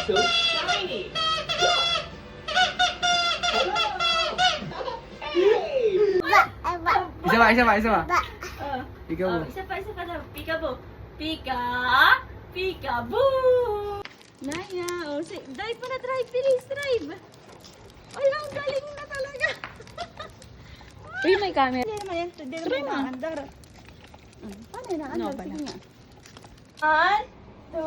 So shiny. Isa pa. Peekaboo. Isa pa daw. Peekaboo. Peekaboo! Naya, drive pa na, drive. Bilis, drive. Ay, ang galing na talaga. Uy, may camera. Hindi naman yan. Hindi naman yung andar. Paano yun ang No, andar? Sige nga. 1, 2,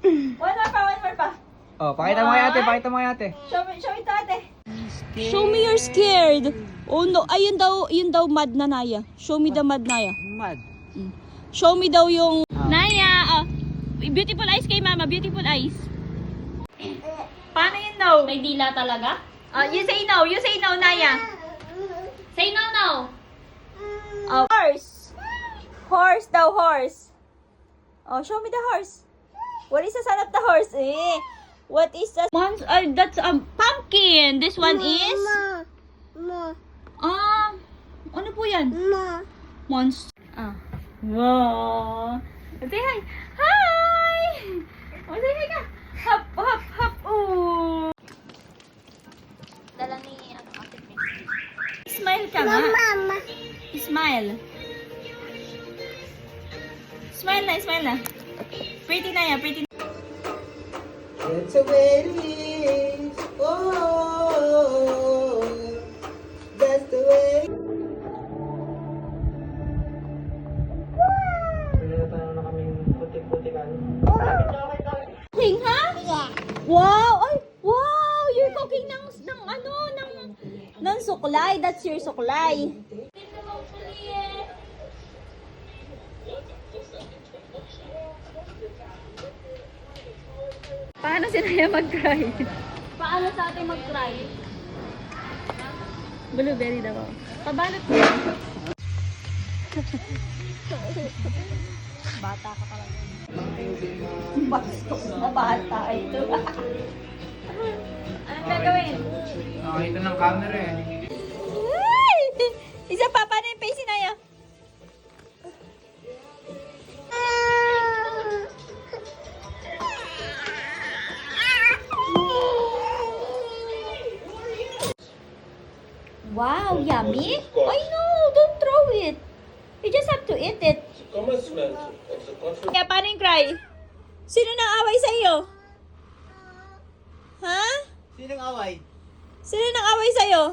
3! One more pa. Oh, pakita mo kay ate. Show me to ate. Show me you're scared. Oh no, ayun daw mad na Naya. Show me the mad Naya. Mad. Show me daw yung Naya. Beautiful eyes kay mama, beautiful eyes. Paano yun no? May dila talaga? You say no, Naya. Say no now. Horse. Horse daw, horse. Oh, show me the horse. What is the sound of the horse? What is the... That's pumpkin. This one is ano po yan? Monster. Wow. Say hi. Hi! Oh, say hi ka. Hop, hop, hop. Oh. Dala ni ate Miss. Smile ka nga. Smile. Smile na. Pretty na yan, pretty. That's the way it is. Oh, that's the way. Pinapanaw na kami putik-putikan. Cooking, ha? Wow! Ay, wow! You're cooking ng suklay. That's your suklay. Paano si Naya mag-cry? Paano sa atin mag-try? Blueberry daw. Pabalot mo. Bata ka talaga. Bastos na bata ito. Anong gagawin? Nakakita ng camera eh. Ay! Isa pa, paano yung face ni Naya? Wow, yummy? I know, don't throw it. You just have to eat it. Come and smell of the coffee. Kaya paano yung cry? Sino nang away sa iyo? Ha? Sinong away? Sino nang away sa iyo?